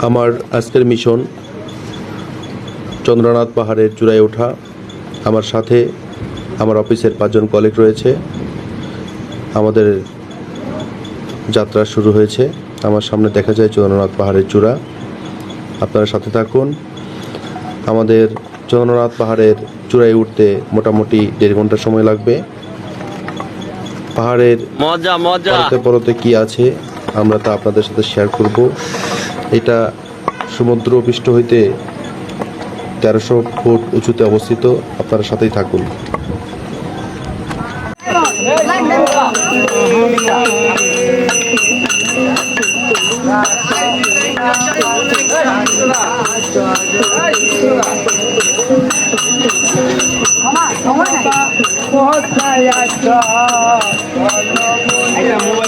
আমার আজকের মিশন চন্দ্রনাথ পাহাড়ের চূড়ায় ওঠা। আমার সাথে আমার অফিসের 5 জন কলিগ রয়েছে। আমাদের যাত্রা শুরু হয়েছে। আমার সামনে দেখা যায় চন্দ্রনাথ পাহাড়ের চূড়া। আপনারা সাথে থাকুন। আমাদের চন্দ্রনাথ পাহাড়ের চূড়ায় উঠতে মোটামুটি 1.5 ঘন্টা সময় লাগবে। পাহাড়ের পরতে পরতে কি আছে আমরা তা আপনাদের সাথে শেয়ার করব। এটা সমুদ্র পৃষ্ঠ হইতে 1300 ফুট উঁচুতে অবস্থিত। আপনারা সাথেই থাকুন।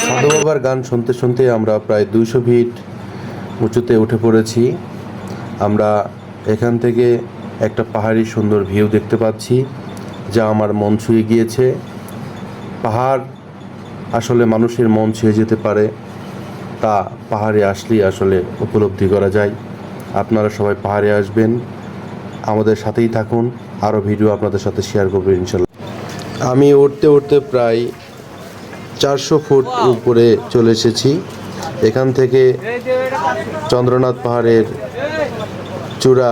সাধু বাবার গান শুনতে শুনতে আমরা প্রায় 200 ফিট উঁচুতে উঠে পড়েছি। আমরা এখান থেকে একটা পাহাড়ি সুন্দর ভিউ দেখতে পাচ্ছি, যা আমার মন ছুঁয়ে গিয়েছে। পাহাড় আসলে মানুষের মন ছুঁয়ে যেতে পারে, তা পাহাড়ে আসলেই আসলে উপলব্ধি করা যায়। আপনারা সবাই পাহাড়ে আসবেন, আমাদের সাথেই থাকুন। আরও ভিডিও আপনাদের সাথে শেয়ার করবো ইনশাল্লাহ। আমি উঠতে উঠতে প্রায় 400 ফুট উপরে চলে এসেছি। এখান থেকে চন্দ্রনাথ পাহাড়ের চূড়া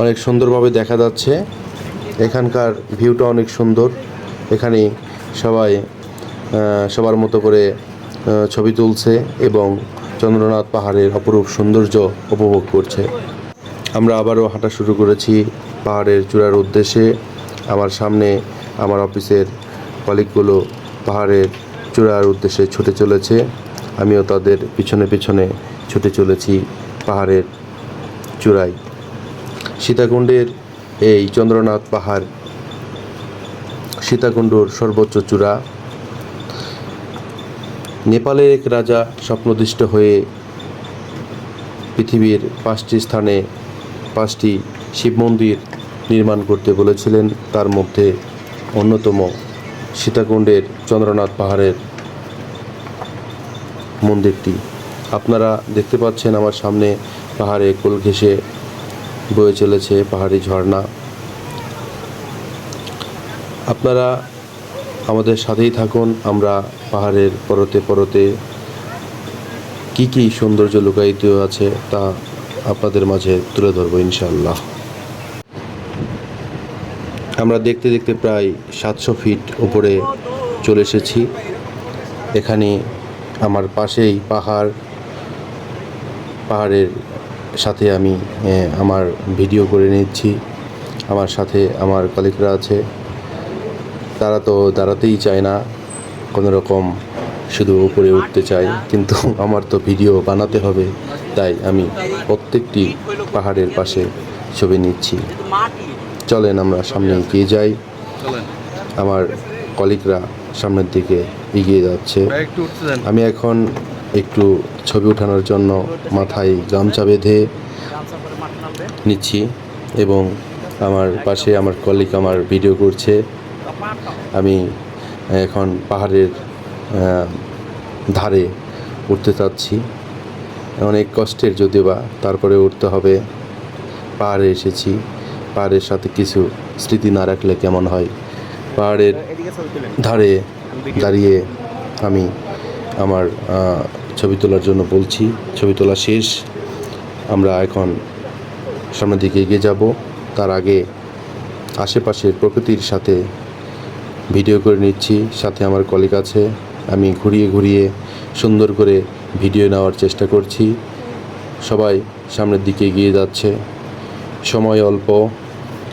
অনেক সুন্দরভাবে দেখা যাচ্ছে। এখানকার ভিউটা অনেক সুন্দর। এখানে সবাই সবার মতো করে ছবি তুলছে এবং চন্দ্রনাথ পাহাড়ের অপরূপ সৌন্দর্য উপভোগ করছে। আমরা আবারও হাঁটা শুরু করেছি পাহাড়ের চূড়ার উদ্দেশ্যে। আমার সামনে আমার অফিসের কলিগগুলো পাহাড়ের চূড়ার উদ্দেশ্যে ছুটে চলেছে। আমিও তাদের পিছনে পিছনে ছুটে চলেছি পাহাড়ের চূড়ায়। সীতাকুণ্ডের এই চন্দ্রনাথ পাহাড় সীতাকুণ্ডর সর্বোচ্চ চূড়া। নেপালের এক রাজা স্বপ্নদৃষ্ট হয়ে পৃথিবীর 5টি স্থানে 5টি শিব মন্দির নির্মাণ করতে বলেছিলেন। তার মধ্যে অন্যতম সীতাকুণ্ডের চন্দ্রনাথ পাহাড়ের মন্দিরটি। আপনারা দেখতে পাচ্ছেন আমার সামনে পাহাড়ে কোল ঘেঁষে বয়ে চলেছে পাহাড়ি ঝর্ণা। আপনারা আমাদের সাথেই থাকুন। আমরা পাহাড়ের পরতে পরতে কি কি সৌন্দর্য লুকায়িত আছে তা আপনাদের মাঝে তুলে ধরবো ইনশাআল্লাহ। আমরা দেখতে দেখতে প্রায় 700 ফিট উপরে চলে এসেছি। এখানে আমার পাশেই পাহাড়ের সাথে আমি আমার ভিডিও করে নিচ্ছি। আমার সাথে আমার কলিগরা আছে, তারা তো দাঁড়াতেই চায় না, কোনো রকম শুধু উপরে উঠতে চায়, কিন্তু আমার তো ভিডিও বানাতে হবে, তাই আমি প্রত্যেকটি পাহাড়ের পাশে ছবি নিচ্ছি। চলেন আমরা সামনে এগিয়ে যাই। আমার কলিগরা সামনের দিকে এগিয়ে যাচ্ছে। আমি এখন একটু ছবি ওঠানোর জন্য মাথায় গামছা বেঁধে নিচ্ছি এবং আমার পাশে আমার কলিগ আমার ভিডিও করছে। আমি এখন পাহাড়ের ধারে উঠতে চাচ্ছি। অনেক কষ্টের যদিও বা, তারপরে উঠতে হবে। পাহাড়ে এসেছি, পাহাড়ের সাথে কিছু স্মৃতি না রাখলে কেমন হয়। পাহাড়ের ধারে দাঁড়িয়ে আমি আমার ছবি তোলার জন্য বলছি। ছবি তোলা শেষ, আমরা এখন সামনের দিকে এগিয়ে যাব। তার আগে আশেপাশের প্রকৃতির সাথে ভিডিও করে নিচ্ছি। সাথে আমার কলিগ আছে, আমি ঘুরিয়ে ঘুরিয়ে সুন্দর করে ভিডিও নেওয়ার চেষ্টা করছি। সবাই সামনের দিকে এগিয়ে যাচ্ছে, সময় অল্প,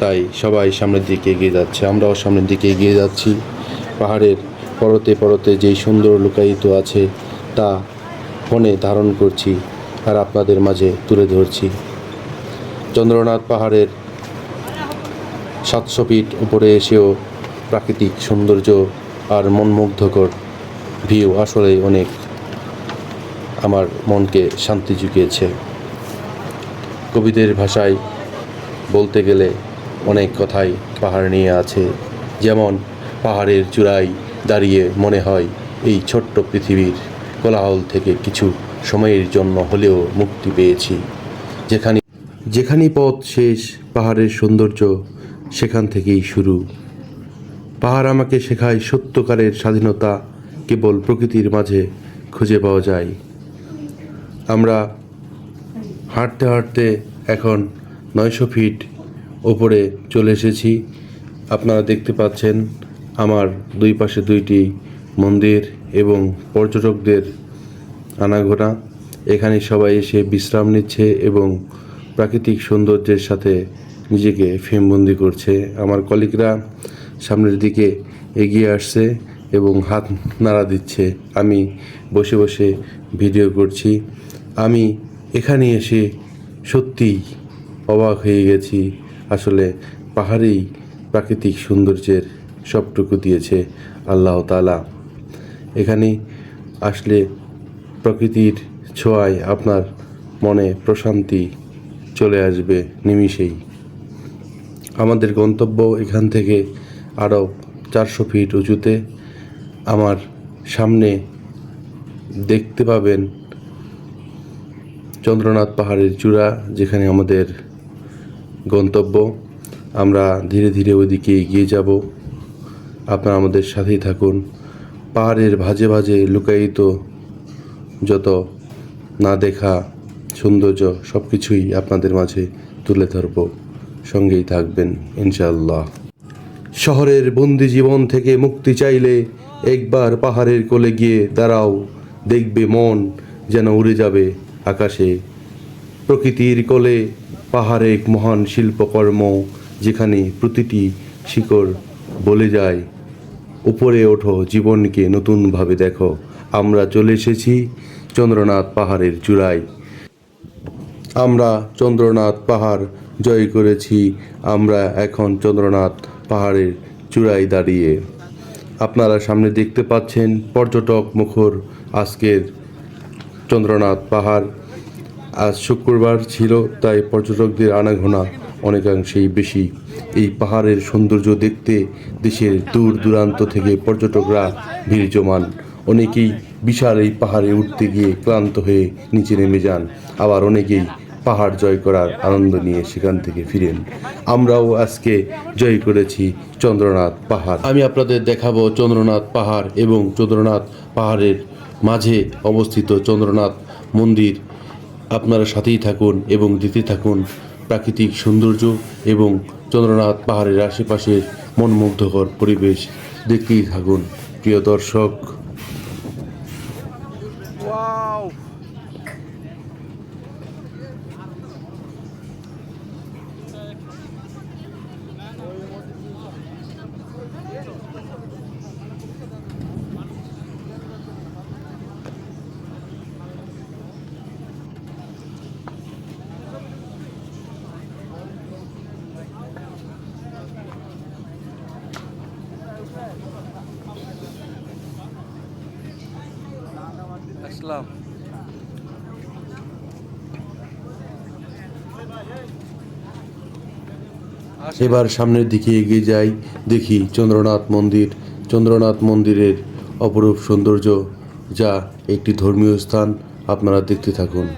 তাই সবাই সামনের দিকে এগিয়ে যাচ্ছে। আমরাও সামনের দিকে এগিয়ে যাচ্ছি। পাহাড়ের পরতে পরতে যেই সুন্দর লুকায়িত আছে তা ফোনে ধারণ করছি আর আপনাদের মাঝে তুলে ধরছি। চন্দ্রনাথ পাহাড়ের 700 ফিট উপরে এসেও প্রাকৃতিক সৌন্দর্য আর মনমুগ্ধকর ভিউ আসলে অনেক আমার মনকে শান্তি জুগিয়েছে। কবিদের ভাষায় বলতে গেলে অনেক কথাই পাহাড় নিয়ে আছে, যেমন পাহাড়ের চূড়ায় দাঁড়িয়ে মনে হয় এই ছোট্ট পৃথিবীর কোলাহল থেকে কিছু সময়ের জন্য হলেও মুক্তি পেয়েছি। যেখানেই পথ শেষ, পাহাড়ের সৌন্দর্য সেখান থেকেই শুরু। পাহাড় আমাকে শেখায় সত্যকারের স্বাধীনতা কেবল প্রকৃতির মাঝে খুঁজে পাওয়া যায়। আমরা হাঁটতে হাঁটতে এখন 900 ফিট ওপরে চলে এসেছি। আপনারা দেখতে পাচ্ছেন আমার দুই পাশে দুইটি মন্দির এবং পর্যটকদের আনাগোনা। এখানে সবাই এসে বিশ্রাম নিচ্ছে এবং প্রাকৃতিক সৌন্দর্যের সাথে নিজেকে ফ্রেমবন্দি করছে। আমার কলিগরা সামনের দিকে এগিয়ে আসছে এবং হাত নাড়া দিচ্ছে। আমি বসে বসে ভিডিও করছি। আমি এখানে এসে সত্যিই অবাক হয়ে গেছি। আসলে পাহাড়েই প্রাকৃতিক সৌন্দর্যের সবটুকু দিয়েছে আল্লাহ তাআলা। এখানে আসলে প্রকৃতির ছোঁয়ায় আপনার মনে প্রশান্তি চলে আসবে নিমিষেই। আমাদের গন্তব্য এখান থেকে আরও 400 ফিট উঁচুতে। আমার সামনে দেখতে পাবেন চন্দ্রনাথ পাহাড়ের চূড়া, যেখানে আমাদের গন্তব্য। আমরা ধীরে ধীরে ওইদিকে এগিয়ে যাব। আপনারা আমাদের সাথেই থাকুন। পাহাড়ের ভাঁজে ভাঁজে লুকায়িত যত না দেখা সৌন্দর্য সব কিছুই আপনাদের মাঝে তুলে ধরব। সঙ্গেই থাকবেন ইনশাআল্লাহ। শহরের বন্দি জীবন থেকে মুক্তি চাইলে একবার পাহাড়ের কোলে গিয়ে দাঁড়াও, দেখবে মন যেন উড়ে যাবে আকাশে। প্রকৃতির কোলে পাহাড় এক মহান শিল্পকর্ম, যেখানে প্রতিটি শিকড় বলে যায় উপরে ওঠো, জীবনকে নতুনভাবে দেখো। আমরা চলে এসেছি চন্দ্রনাথ পাহাড়ের চূড়ায়। আমরা চন্দ্রনাথ পাহাড় জয় করেছি। আমরা এখন চন্দ্রনাথ পাহাড়ের চূড়ায় দাঁড়িয়ে। আপনারা সামনে দেখতে পাচ্ছেন পর্যটক মুখর আজকের চন্দ্রনাথ পাহাড়। আজ শুক্রবার ছিল, তাই পর্যটকদের আনাগোনা অনেকাংশেই বেশি। এই পাহাড়ের সৌন্দর্য দেখতে দেশের দূর দূরান্ত থেকে পর্যটকরা ভিড় জমান। অনেকেই বিশাল এই পাহাড়ে উঠতে গিয়ে ক্লান্ত হয়ে নিচে নেমে যান, আবার অনেকেই পাহাড় জয় করার আনন্দ নিয়ে সেখান থেকে ফিরেন। আমরাও আজকে জয় করেছি চন্দ্রনাথ পাহাড়। আমি আপনাদের দেখাবো চন্দ্রনাথ পাহাড় এবং চন্দ্রনাথ পাহাড়ের মাঝে অবস্থিত চন্দ্রনাথ মন্দির। আপনারা সাথেই থাকুন এবং দেখতে থাকুন প্রাকৃতিক সৌন্দর্য এবং চন্দ্রনাথ পাহাড়ের আশেপাশের মনমুগ্ধকর পরিবেশ দেখতেই থাকুন প্রিয় দর্শক। আসলাম। এবার সামনের দিকে এগিয়ে যাই, দেখি চন্দ্রনাথ মন্দির। চন্দ্রনাথ মন্দিরের অপরূপ সৌন্দর্য, যা একটি ধর্মীয় স্থান। আপনারা দেখতে থাকুন।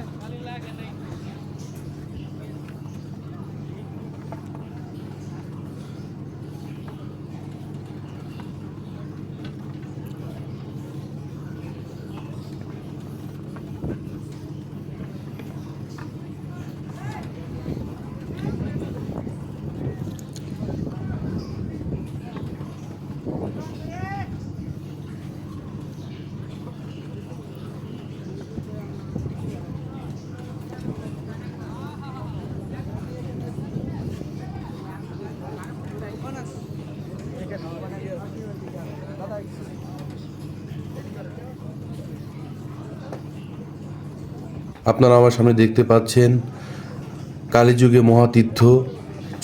আপনারা আমার সামনে দেখতে পাচ্ছেন কালীযুগে মহাতীর্থ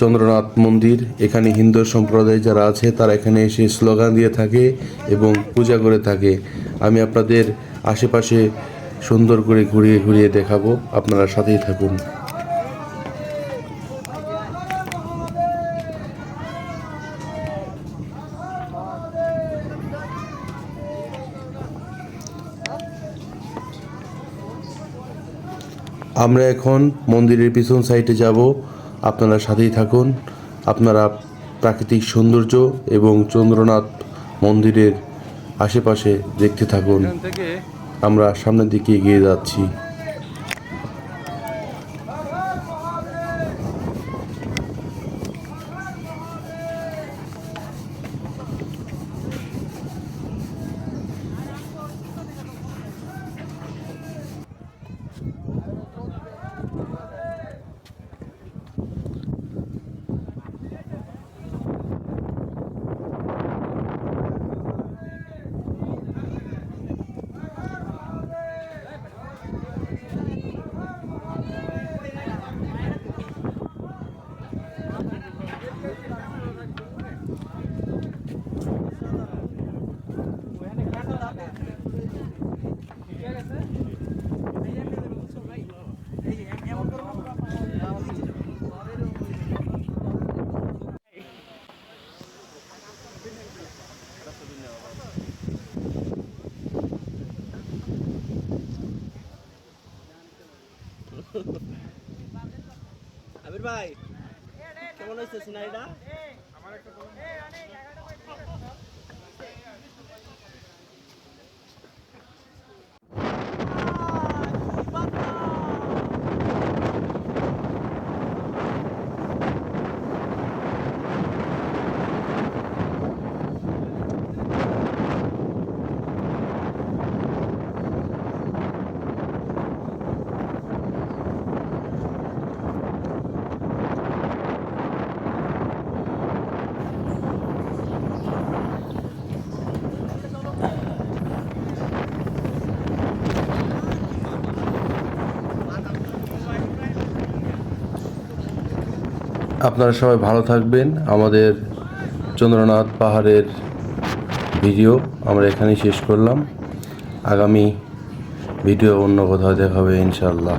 চন্দ্রনাথ মন্দির। এখানে হিন্দু সম্প্রদায় যারা আছে তারা এখানে এসে স্লোগান দিয়ে থাকে এবং পূজা করে থাকে। আমি আপনাদের আশেপাশে সুন্দর করে ঘুরিয়ে ঘুরিয়ে দেখাবো, আপনারা সাথেই থাকুন। আমরা এখন মন্দিরের পিছন সাইডে যাব, আপনারা সাথেই থাকুন। আপনারা প্রাকৃতিক সৌন্দর্য এবং চন্দ্রনাথ মন্দিরের আশেপাশে দেখতে থাকুন। আমরা সামনের দিকে এগিয়ে যাচ্ছি। আবির ভাই কেমন হয়েছে সিনারিটা? আপনারা সবাই ভালো থাকবেন। আমাদের চন্দ্রনাথ পাহাড়ের ভিডিও আমরা এখানেই শেষ করলাম। আগামী ভিডিও অন্য কোথাও দেখা হবে ইনশাআল্লাহ।